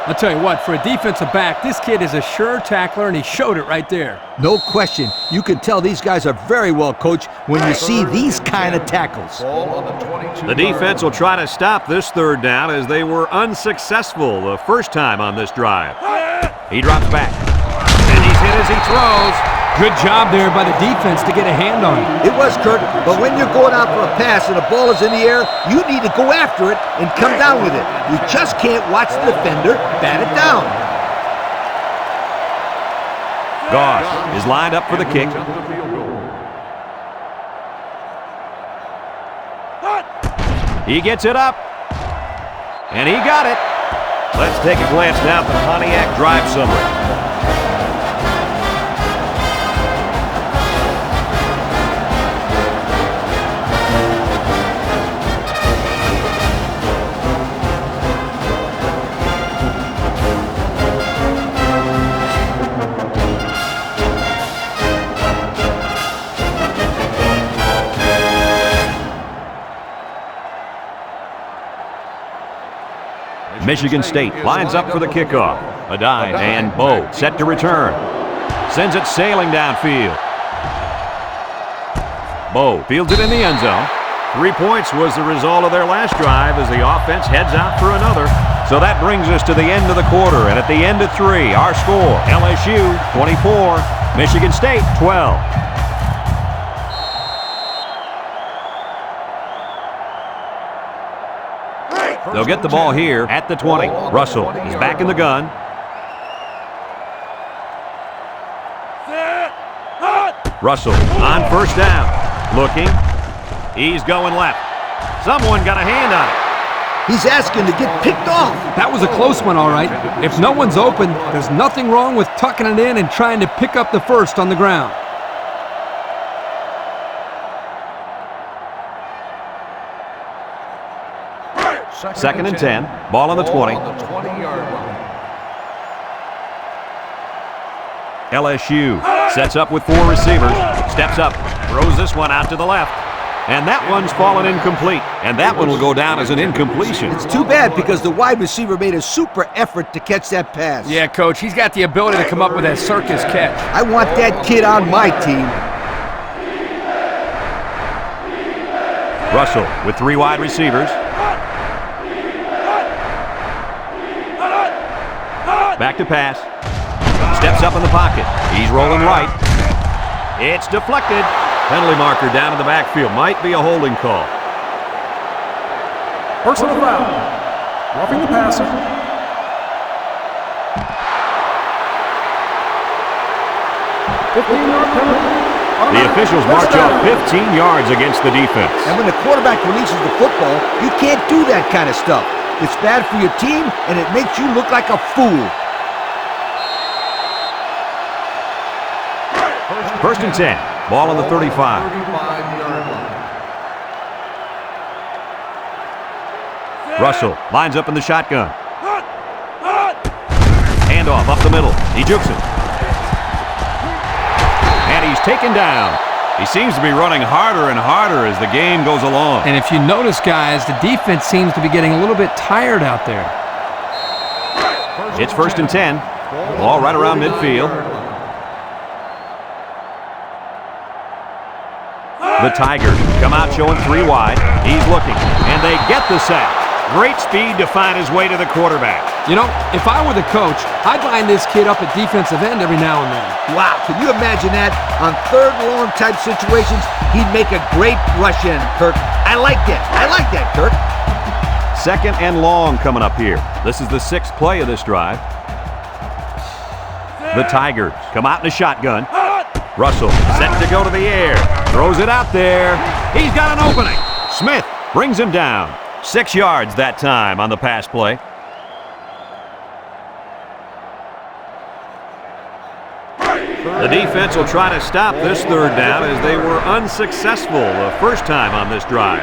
I'll tell you what, for a defensive back, this kid is a sure tackler, and he showed it right there. No question. You can tell these guys are very well coached when you see these kind of tackles. Ball on the 22. The defense will try to stop this 3rd down as they were unsuccessful the first time on this drive. He drops back. And he's hit as he throws. Good job there by the defense to get a hand on it. It was, Kurt, but when you're going out for a pass and the ball is in the air, you need to go after it and come down with it. You just can't watch the defender bat it down. Goss is lined up for the kick. He gets it up. And he got it. Let's take a glance now at the Pontiac drive summary. Michigan State lines up for the kickoff. A dive, and Bo set to return. Sends it sailing downfield. Bo fields it in the end zone. 3 points was the result of their last drive as the offense heads out for another. So that brings us to the end of the quarter, and at the end of 3, our score, LSU 24, Michigan State 12. They'll get the ball here at the 20. Russell is back in the gun. Russell on first down. Looking. He's going left. Someone got a hand on it. He's asking to get picked off. That was a close one, all right. If no one's open, there's nothing wrong with tucking it in and trying to pick up the first on the ground. Second and 10. Ball on the 20. LSU sets up with 4 receivers. Steps up. Throws this one out to the left. And that one's fallen incomplete. And that one will go down as an incompletion. It's too bad because the wide receiver made a super effort to catch that pass. Yeah, Coach, he's got the ability to come up with that circus catch. I want that kid on my team. Russell with 3 wide receivers. Back to pass. Steps up in the pocket. He's rolling right. It's deflected. Penalty marker down in the backfield. Might be a holding call. Personal foul. Roughing the passer. The officials march off 15 yards against the defense. And when the quarterback releases the football, you can't do that kind of stuff. It's bad for your team, and it makes you look like a fool. First and 10. Ball on the 35. Russell lines up in the shotgun. Handoff up the middle. He jukes it. And he's taken down. He seems to be running harder and harder as the game goes along. And if you notice, guys, the defense seems to be getting a little bit tired out there. It's 1st and 10. Ball right around midfield. The Tigers come out showing 3 wide. He's looking, and they get the sack. Great speed to find his way to the quarterback. You know, if I were the coach, I'd line this kid up at defensive end every now and then. Wow, can you imagine that? On 3rd and long type situations, he'd make a great rush in, Kirk. I like that, Kirk. 2nd and long coming up here. This is the 6th play of this drive. The Tigers come out in a shotgun. Russell set to go to the air. Throws it out there. He's got an opening. Smith brings him down. 6 yards that time on the pass play. The defense will try to stop this 3rd down as they were unsuccessful the first time on this drive.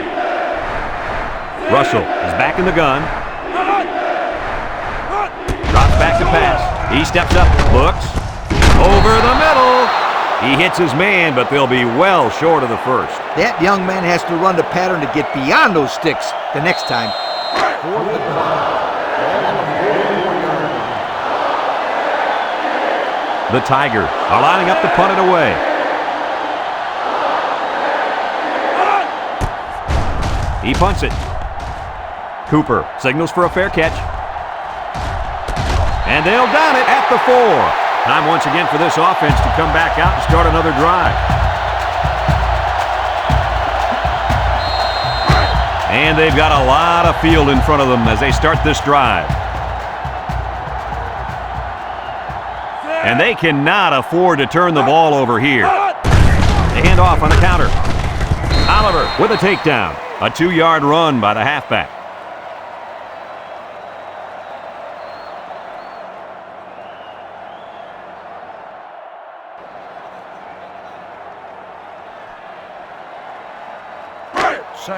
Russell is back in the gun. Drops back to pass. He steps up, looks, over the middle. He hits his man, but they'll be well short of the first. That young man has to run the pattern to get beyond those sticks the next time. The Tigers are lining up to punt it away. He punts it. Cooper signals for a fair catch. And they'll down it at the 4. Time once again for this offense to come back out and start another drive. And they've got a lot of field in front of them as they start this drive. And they cannot afford to turn the ball over here. They hand off on the counter. Oliver with a takedown. A 2-yard run by the halfback.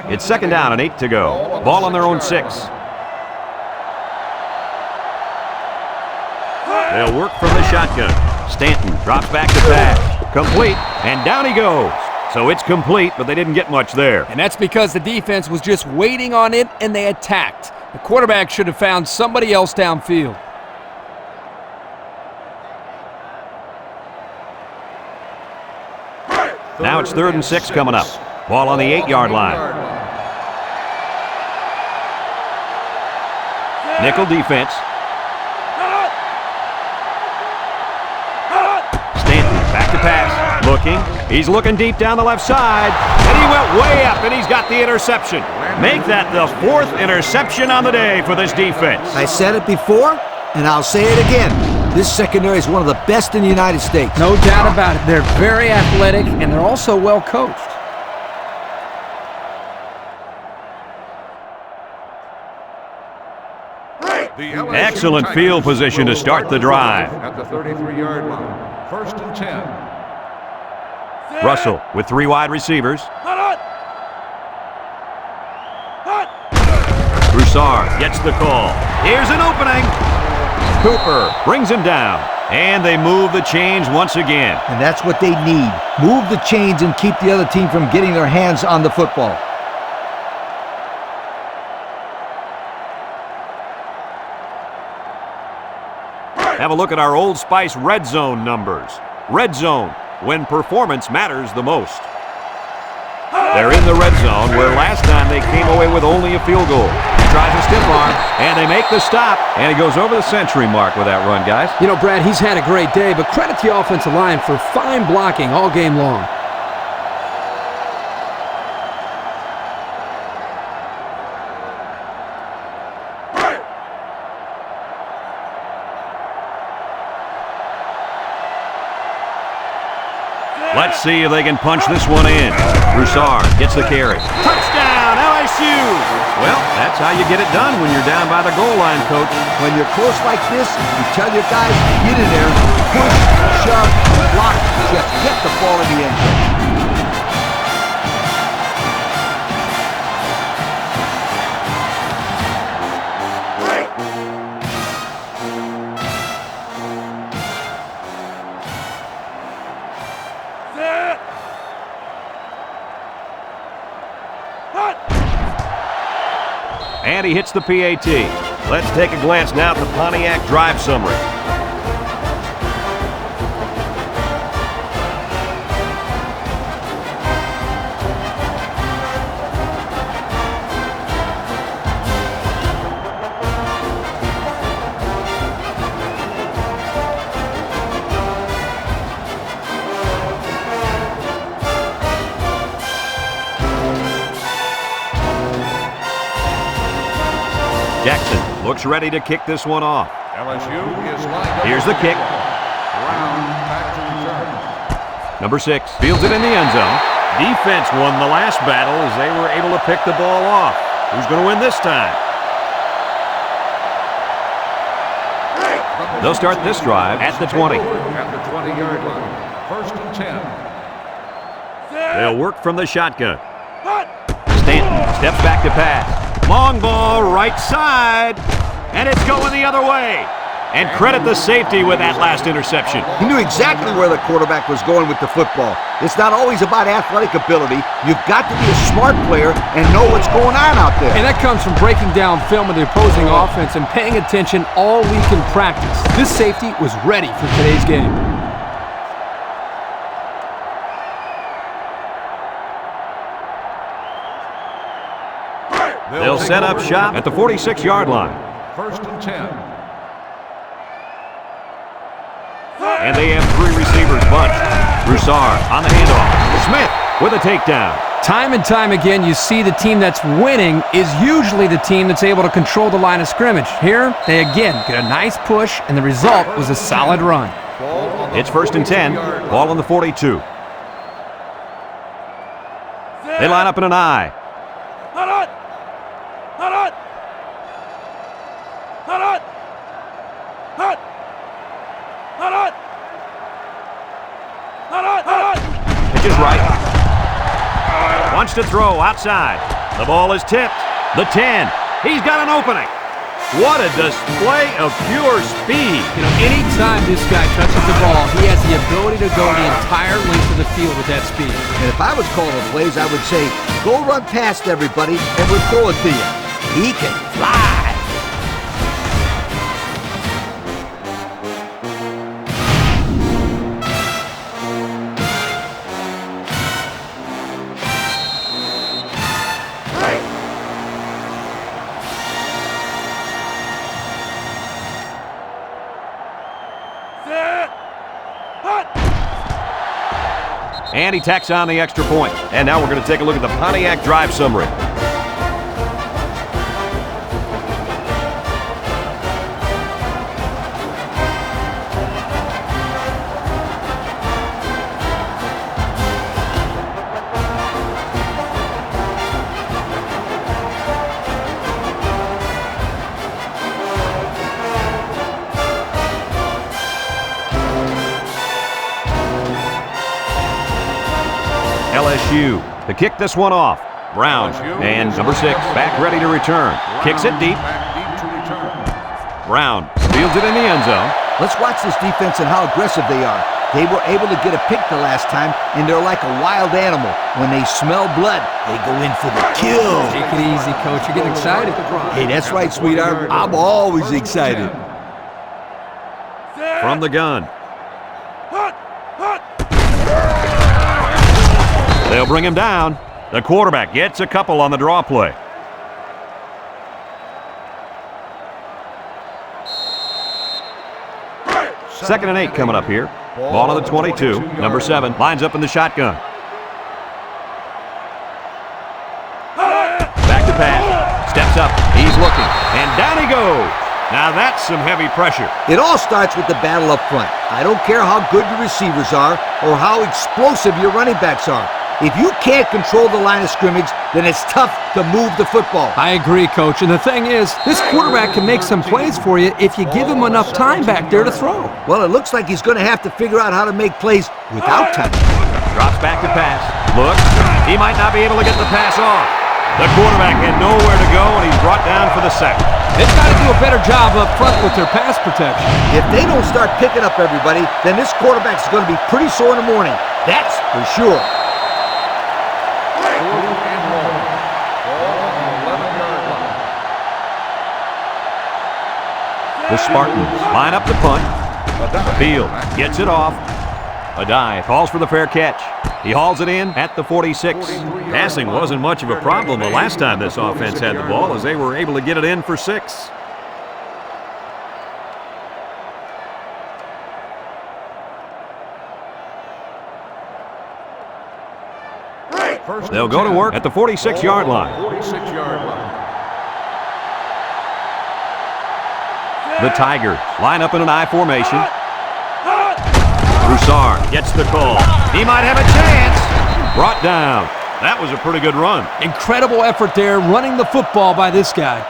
It's 2nd down and 8 to go. Ball on their own 6. They'll work from the shotgun. Stanton drops back to pass. Complete, and down he goes. So it's complete, but they didn't get much there. And that's because the defense was just waiting on it, and they attacked. The quarterback should have found somebody else downfield. Now it's 3rd and 6 coming up. Ball on the 8-yard line. Nickel defense. Stanton back to pass. Looking. He's looking deep down the left side. And he went way up, and he's got the interception. Make that the 4th interception on the day for this defense. I said it before, and I'll say it again. This secondary is one of the best in the United States. No doubt about it. They're very athletic, and they're also well coached. Excellent field position to start the drive. At the 33-yard line. 1st and 10. Russell with 3 wide receivers. Broussard gets the call. Here's an opening. Cooper brings him down. And they move the chains once again. And that's what they need. Move the chains and keep the other team from getting their hands on the football. Have a look at our Old Spice red zone numbers. Red zone, when performance matters the most. They're in the red zone, where last time they came away with only a field goal. He tries a stiff arm, and they make the stop. And he goes over the century mark with that run, guys. You know, Brad, he's had a great day, but credit the offensive line for fine blocking all game long. Let's see if they can punch this one in. Broussard gets the carry. Touchdown, LSU! Well, that's how you get it done when you're down by the goal line, Coach. When you're close like this, you tell your guys, get in there, push, shove, block, just get the ball in the end zone. And he hits the PAT. Let's take a glance now at the Pontiac drive summary. Jackson looks ready to kick this one off. LSU is lined up. Here's the kick. Brown back to return. Number 6 fields it in the end zone. Defense won the last battle as they were able to pick the ball off. Who's going to win this time? They'll start this drive at the 20. At the 20-yard line. 1st and 10. They'll work from the shotgun. Stanton steps back to pass. Long ball, right side, and it's going the other way. And credit the safety with that last interception. He knew exactly where the quarterback was going with the football. It's not always about athletic ability. You've got to be a smart player and know what's going on out there. And that comes from breaking down film of the opposing offense and paying attention all week in practice. This safety was ready for today's game. They'll set up shop at the 46-yard line. 1st and 10. And they have 3 receivers bunched. Broussard on the handoff. Smith with a takedown. Time and time again, you see the team that's winning is usually the team that's able to control the line of scrimmage. Here, they again get a nice push, and the result was a solid run. It's 1st and 10. Ball on the 42. They line up in an I. Pitch is right. Wants to throw outside. The ball is tipped. The 10. He's got an opening. What a display of pure speed. You know, anytime this guy touches the ball, he has the ability to go the entire length of the field with that speed. And if I was calling plays, I would say, go run past everybody and we'll throw it to you. He can fly. And he tacks on the extra point. And now we're going to take a look at the Pontiac drive summary. LSU to kick this one off. Brown and number 6 back ready to return. Kicks it deep. Brown fields it in the end zone. Let's watch this defense and how aggressive they are. They were able to get a pick the last time, and they're like a wild animal. When they smell blood, they go in for the kill. Take it easy, Coach. You're getting excited. Hey, that's right, sweetheart. I'm always excited. From the gun. They'll bring him down. The quarterback gets a couple on the draw play. Second and 8 coming up here. Ball on the 22. Number 7 lines up in the shotgun. Back to pass. Steps up. He's looking. And down he goes. Now that's some heavy pressure. It all starts with the battle up front. I don't care how good your receivers are or how explosive your running backs are. If you can't control the line of scrimmage, then it's tough to move the football. I agree, Coach. And the thing is, this quarterback can make some plays for you if you give him enough time back there to throw. Well, it looks like he's going to have to figure out how to make plays without time. Drops back to pass. Looks. He might not be able to get the pass off. The quarterback had nowhere to go, and he's brought down for the sack. They've got to do a better job up front with their pass protection. If they don't start picking up everybody, then this quarterback's going to be pretty sore in the morning. That's for sure. The Spartans line up the punt. Field gets it off. Adai calls for the fair catch. He hauls it in at the 46. Passing wasn't much of a problem the last time this offense had the ball, as they were able to get it in for 6. They'll go to work at the 46-yard line. 46-yard line. The Tigers line up in an I formation. Broussard gets the call. He might have a chance. Brought down. That was a pretty good run. Incredible effort there running the football by this guy.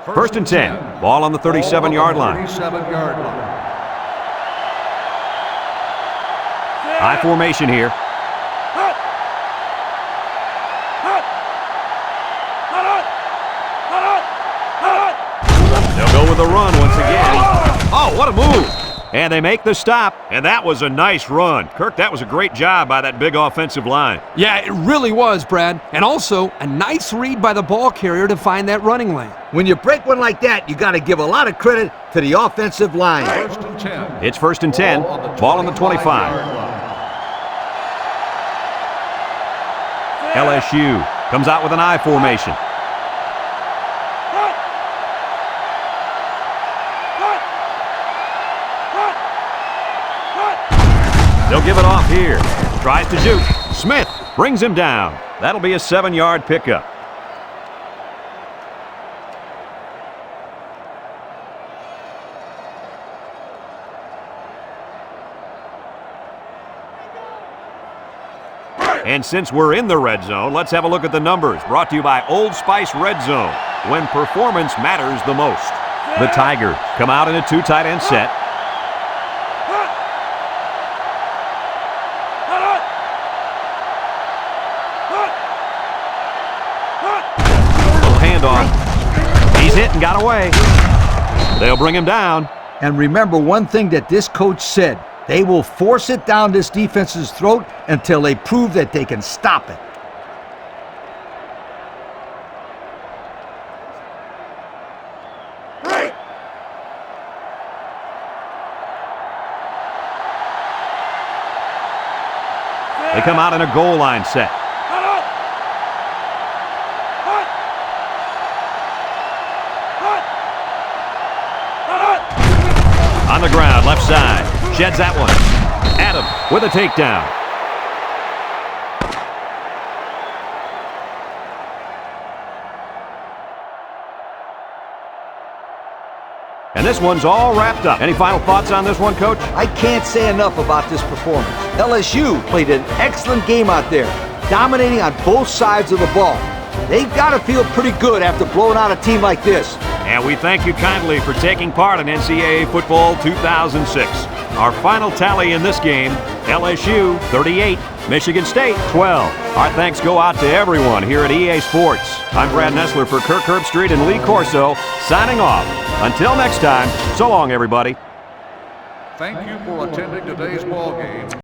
First and 10. Ball on the 37-yard line. 37-yard line. I formation here. They'll go with a run once again. Oh, what a move. And they make the stop, and that was a nice run. Kirk, that was a great job by that big offensive line. Yeah, it really was, Brad. And also, a nice read by the ball carrier to find that running lane. When you break one like that, you got to give a lot of credit to the offensive line. First and 10. It's first and 10. Ball on the 25. LSU comes out with an I formation. They'll give it off here. Tries to shoot. Smith brings him down. That'll be a 7-yard pickup. And since we're in the red zone, let's have a look at the numbers. Brought to you by Old Spice Red Zone, when performance matters the most. The Tigers come out in a 2 tight end set. Little handoff. He's hit and got away. They'll bring him down. And remember one thing that this coach said. They will force it down this defense's throat until they prove that they can stop it. They come out in a goal line set. On the ground, left side. Sheds that one. Adam with a takedown. And this one's all wrapped up. Any final thoughts on this one, Coach? I can't say enough about this performance. LSU played an excellent game out there, dominating on both sides of the ball. They've got to feel pretty good after blowing out a team like this. And we thank you kindly for taking part in NCAA Football 2006. Our final tally in this game, LSU 38, Michigan State 12. Our thanks go out to everyone here at EA Sports. I'm Brad Nessler for Kirk Herbstreit and Lee Corso, signing off. Until next time, so long, everybody. Thank you for attending today's ball game.